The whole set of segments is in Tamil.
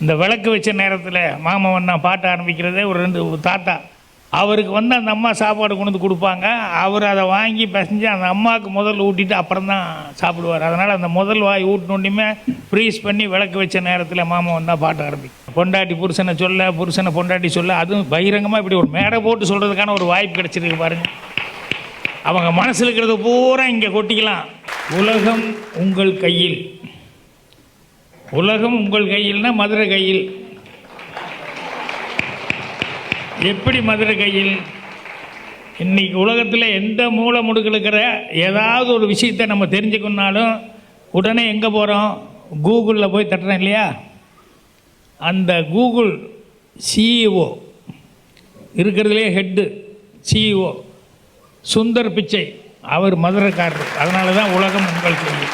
இந்த விளக்கு வச்ச நேரத்தில் மாமன் நான் பாட்ட ஆரம்பிக்கிறதே ஒரு தாத்தா அவருக்கு வந்து அந்த அம்மா சாப்பாடு கொண்டு வந்து கொடுப்பாங்க. அவர் அதை வாங்கி பிசைஞ்சு அந்த அம்மாவுக்கு முதல் ஊட்டிட்டு அப்புறம் தான் சாப்பிடுவார். அதனால் அந்த முதல் வாய் ஊட்டினோன்னுமே ஃப்ரீஸ் பண்ணி விளக்கு வச்ச நேரத்தில் மாமன் வந்தால் பாட்ட ஆரம்பிக்கும். பொண்டாட்டி புருஷனை சொல்ல, புருஷனை பொண்டாட்டி சொல்ல, அதுவும் பகிரங்கமாக இப்படி ஒரு மேடை போட்டு சொல்கிறதுக்கான ஒரு வாய்ப்பு கிடச்சிருக்கு பாருங்கள். அவங்க மனசில் இருக்கிறத பூரா இங்கே கொட்டிக்கலாம். உலகம் உங்கள் கையில். உலகம் உங்கள் கையில்னா மதுரை கையில். எப்படி மதுரை கையில்? இன்றைக்கி உலகத்தில் எந்த மூலை முடுக்கு இருக்கிற ஏதாவது ஒரு விஷயத்தை நம்ம தெரிஞ்சுக்கணுன்னாலும் உடனே எங்கே போகிறோம்? கூகுளில் போய் தட்டுறோம் இல்லையா? அந்த கூகுள் சிஇஓ இருக்கிறதுலே ஹெட்டு சிஇஓ சுந்தர் பிச்சை, அவர் மதுரைக்காரர். அதனால தான் உலகம் உங்கள் கையில்.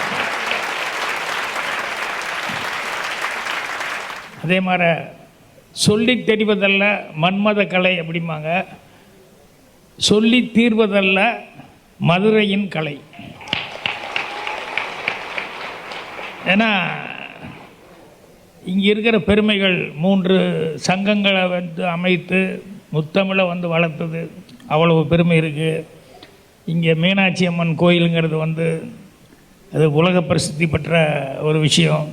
அதே மாதிரி சொல்லி தெரிவதல்ல மன்மத கலை அப்படிம்பாங்க, சொல்லி தீர்வதல்ல மதுரையின் கலை. ஏன்னா இங்கே இருக்கிற பெருமைகள் 3 சங்கங்களை வந்து அமைத்து முத்தமிழை வந்து வளர்த்தது, அவ்வளவு பெருமை இருக்குது. இங்கே மீனாட்சி அம்மன் கோயிலுங்கிறது வந்து அது உலக பிரசித்தி பெற்ற ஒரு விஷயம்.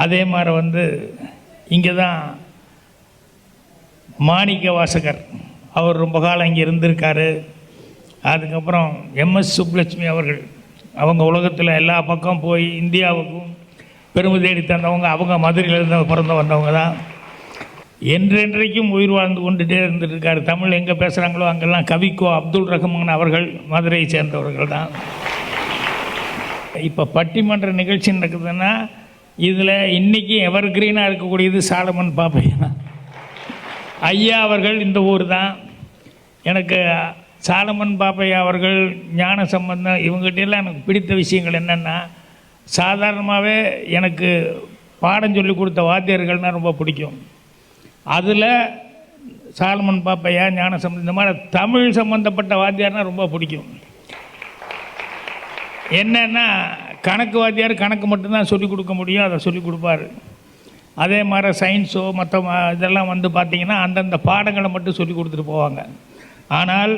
அதே மாதிரி வந்து இங்கே தான் மாணிக்க வாசகர், அவர் ரொம்ப காலம் இங்கே இருந்திருக்காரு. அதுக்கப்புறம் எம்எஸ் சுப்புலட்சுமி அவர்கள், அவங்க உலகத்தில் எல்லா பக்கம் போய் இந்தியாவுக்கும் பெருமை தேடி தந்தவங்க. அவங்க மதுரையிலேருந்து பிறந்து வந்தவங்க தான். என்றென்றைக்கும் உயிர் வாழ்ந்து கொண்டுகிட்டே இருந்துருக்கார். தமிழ் எங்கே பேசுகிறாங்களோ அங்கெல்லாம் கவிக்கோ அப்துல் ரஹ்மான் அவர்கள் மதுரையை சேர்ந்தவர்கள் தான். இப்போ பட்டிமன்ற நிகழ்ச்சி நடக்குதுன்னா இதில் இன்றைக்கி எவர் கிரீனாக இருக்கக்கூடியது சாலமன் பாப்பையா ஐயா அவர்கள். இந்த ஊர் தான். எனக்கு சாலமன் பாப்பையா அவர்கள், ஞான சம்பந்தம், இவங்ககிட்டலாம் எனக்கு பிடித்த விஷயங்கள் என்னென்னா, சாதாரணமாகவே எனக்கு பாடம் சொல்லி கொடுத்த வாத்தியர்கள்னால் ரொம்ப பிடிக்கும். அதில் சாலமன் பாப்பையா, ஞான சம்பந்தம், இந்த மாதிரி தமிழ் சம்பந்தப்பட்ட வாத்தியார்னால் ரொம்ப பிடிக்கும். என்னென்னா கணக்கு வாத்தியார் கணக்கு மட்டும்தான் சொல்லிக் கொடுக்க முடியும், அதை சொல்லிக் கொடுப்பார். அதே மாதிரி சயின்ஸோ மற்ற இதெல்லாம் வந்து பார்த்திங்கன்னா அந்தந்த பாடங்களை மட்டும் சொல்லி கொடுத்துட்டு போவாங்க. ஆனால்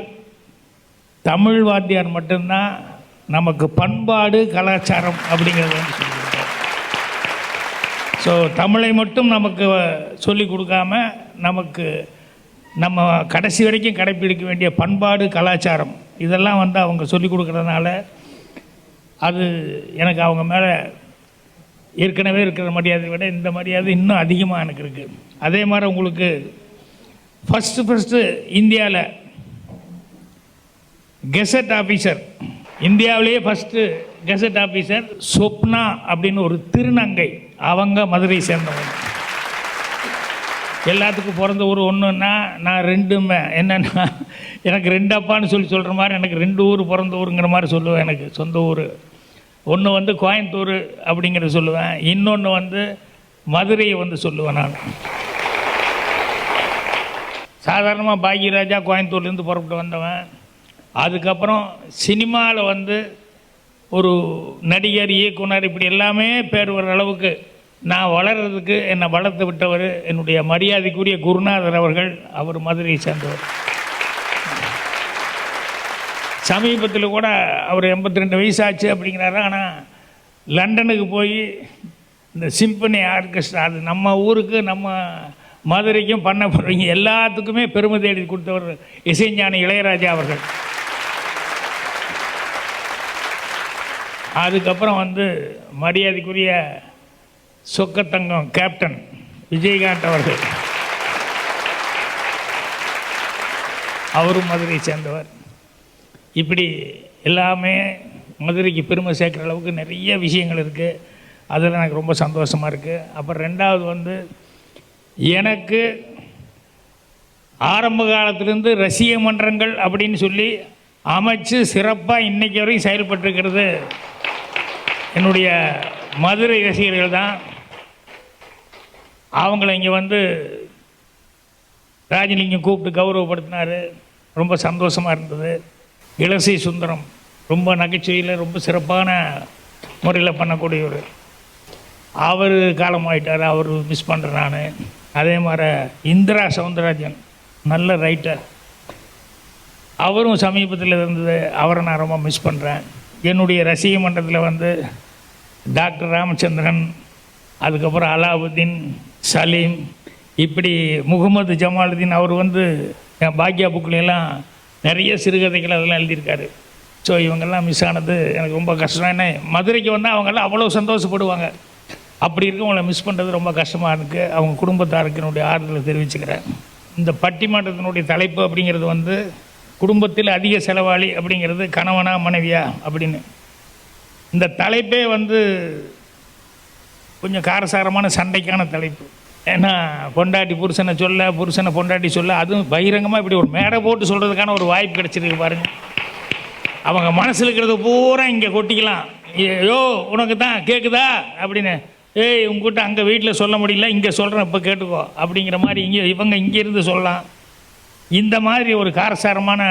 தமிழ் வாத்தியார் மட்டும்தான் நமக்கு பண்பாடு கலாச்சாரம் அப்படிங்கிறது வந்து சொல்லிக் கொடுப்பார். ஸோ தமிழை மட்டும் நமக்கு சொல்லிக் கொடுக்காம நமக்கு நம்ம கடைசி வரைக்கும் கடைப்பிடிக்க வேண்டிய பண்பாடு கலாச்சாரம் இதெல்லாம் வந்து அவங்க சொல்லிக் கொடுக்குறதுனால அது எனக்கு அவங்க மேலே ஏற்கனவே இருக்கிற மரியாதையை விட இந்த மரியாதை இன்னும் அதிகமாக எனக்கு இருக்குது. அதே மாதிரி உங்களுக்கு ஃபஸ்ட்டு இந்தியாவில் கெசட் ஆஃபீஸர், இந்தியாவிலேயே ஃபஸ்ட்டு கெசட் ஆஃபீஸர் சொப்னா அப்படின்னு ஒரு திருநங்கை, அவங்க மதுரை சேர்ந்தவங்க. எல்லாத்துக்கும் பிறந்த ஊர் ஒன்றுன்னா நான் 2மே என்னென்னா எனக்கு 2 அப்பான்னு சொல்கிற மாதிரி எனக்கு 2 ஊர் பிறந்த ஊருங்கிற மாதிரி சொல்லுவேன். எனக்கு சொந்த ஊர் ஒன்று வந்து கோயம்புத்தூர் அப்படிங்கிறத சொல்லுவேன், இன்னொன்று வந்து மதுரையை வந்து சொல்லுவேன். நான் சாதாரணமாக பாக்யராஜா கோயம்புத்தூர்லேருந்து புறப்பட்டு வந்தவன். அதுக்கப்புறம் சினிமாவில் வந்து ஒரு நடிகர், இயக்குனர், இப்படி எல்லாமே பேர் வர அளவுக்கு நான் வளர்கிறதுக்கு என்னை வளர்த்து விட்டவர் என்னுடைய மரியாதைக்குரிய குருநாதர் அவர்கள். அவர் மதுரையை சேர்ந்தவர். சமீபத்தில் கூட அவர் 82 வயசாச்சு அப்படிங்கிறாரு. ஆனால் லண்டனுக்கு போய் இந்த சிம்பனி ஆர்கெஸ்ட்ரா, அது நம்ம ஊருக்கு நம்ம மதுரைக்கும் பண்ண போகிறவங்க எல்லாத்துக்குமே பெருமை தேடி கொடுத்தவர் இசைஞானி இளையராஜா அவர்கள். அதுக்கப்புறம் வந்து மரியாதைக்குரிய சொக்கத்தங்கம் கேப்டன் விஜயகாந்த் அவர்கள், அவரும் மதுரையை சேர்ந்தவர். இப்படி எல்லாமே மதுரைக்கு பெருமை சேர்க்குற அளவுக்கு நிறைய விஷயங்கள் இருக்குது. அதில் எனக்கு ரொம்ப சந்தோஷமாக இருக்குது. அப்புறம் 2வது வந்து எனக்கு ஆரம்ப காலத்திலேருந்து ரசிக மன்றங்கள் அப்படின்னு சொல்லி அமைச்சு சிறப்பாக இன்றைக்கி வரைக்கும் செயல்பட்டுருக்கிறது என்னுடைய மதுரை ரசிகர்கள் தான். அவங்கள இங்கே வந்து ராஜலிங்கம் கூப்பிட்டு கௌரவப்படுத்தினார். ரொம்ப சந்தோஷமாக இருந்தது. இளசை சுந்தரம் ரொம்ப நகைச்சுவையில் ரொம்ப சிறப்பான முறையில் பண்ணக்கூடியவர். அவர் காலமாயிட்டார், அவர் மிஸ் பண்ணுறேன் நான். அதே மாதிரி இந்திரா சவுந்தரராஜன் நல்ல ரைட்டர், அவரும் சமீபத்தில் இருந்தது, அவரை நான் ரொம்ப மிஸ் பண்ணுறேன். என்னுடைய ரசிக மன்றத்தில் வந்து டாக்டர் ராமச்சந்திரன், அதுக்கப்புறம் அலாவுதீன், சலீம், இப்படி முகமது ஜமாலுதீன், அவர் வந்து என் பாக்யா புக்கிலெல்லாம் நிறைய சிறுகதைகள் அதெல்லாம் எழுதியிருக்காரு. ஸோ இவங்கெல்லாம் மிஸ் ஆனது எனக்கு ரொம்ப கஷ்டம். ஏன்னா மதுரைக்கு வந்தால் அவங்கெல்லாம் அவ்வளோ சந்தோஷப்படுவாங்க. அப்படி இருக்கவங்களை மிஸ் பண்ணுறது ரொம்ப கஷ்டமாக இருக்குது. அவங்க குடும்பத்தாருக்கு என்னுடைய ஆறுதலை தெரிவிச்சுக்கிறேன். இந்த பட்டிமன்றத்தினுடைய தலைப்பு அப்படிங்கிறது வந்து குடும்பத்தில் அதிக செலவாளி அப்படிங்கிறது கணவனா மனைவியா அப்படின்னு. இந்த தலைப்பே வந்து கொஞ்சம் காரசாரமான சண்டைக்கான தலைப்பு. ஏன்னா பொண்டாட்டி புருஷனை சொல்ல, புருஷனை பொண்டாட்டி சொல்ல, அதுவும் பகிரங்கமாக இப்படி ஒரு மேடை போட்டு சொல்கிறதுக்கான ஒரு வாய்ப்பு கிடச்சிருக்கு பாருங்கள். அவங்க மனசில் இருக்கிறத பூரா இங்கே கொட்டிக்கலாம். ஐயோ உனக்கு தான் கேட்குதா அப்படின்னு, ஏய் உங்ககிட்ட அங்கே வீட்டில் சொல்ல முடியல, இங்கே சொல்கிறேன் இப்போ கேட்டுக்கோ அப்படிங்கிற மாதிரி இவங்க இங்கேருந்து சொல்லலாம். இந்த மாதிரி ஒரு காரசாரமான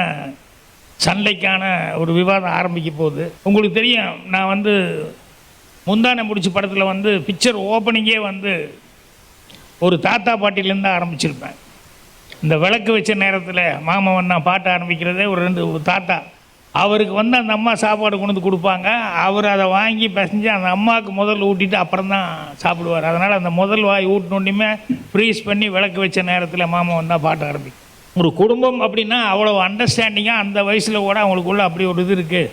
சண்டைக்கான ஒரு விவாதம் ஆரம்பிக்க போகுது. உங்களுக்கு தெரியும், நான் வந்து முந்தானை முடிச்ச படத்தில் வந்து பிக்சர் ஓப்பனிங்கே வந்து ஒரு தாத்தா பாட்டிலேருந்து ஆரம்பிச்சிருப்பேன். இந்த விளக்கு வச்ச நேரத்தில் மாமன் நான் பாட்ட ஆரம்பிக்கிறதே ஒரு 2 தாத்தா, அவருக்கு வந்து அந்த அம்மா சாப்பாடு கொண்டு வந்து கொடுப்பாங்க. அவர் அதை வாங்கி பிசைஞ்சு அந்த அம்மாவுக்கு முதல் ஊட்டிட்டு அப்புறம் தான் சாப்பிடுவார். அதனால் அந்த முதல் வாய் ஊட்டினோன்னுமே ஃப்ரீஸ் பண்ணி விளக்கு வச்ச நேரத்தில் மாமன் வந்தால் பாட்ட ஆரம்பிக்கும். ஒரு குடும்பம் அப்படின்னா அவ்வளோ அண்டர்ஸ்டாண்டிங்காக அந்த வயசில் கூட அவங்களுக்குள்ள அப்படி ஒரு இது இருக்குது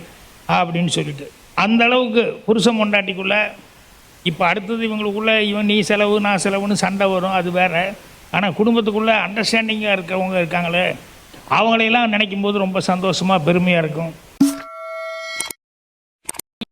அப்படின்னு சொல்லிட்டு, அந்த அளவுக்கு புருஷன் பொண்டாட்டிக்குள்ளே. இப்போ அடுத்தது இவங்களுக்குள்ளே இவன் நீ செலவு நான் செலவுன்னு சண்டை வரும், அது வேறு. ஆனால் குடும்பத்துக்குள்ளே அண்டர்ஸ்டாண்டிங்காக இருக்கிறவங்க இருக்காங்களே, அவங்களையெல்லாம் நினைக்கும் போது ரொம்ப சந்தோஷமாக பெருமையாக இருக்கும்.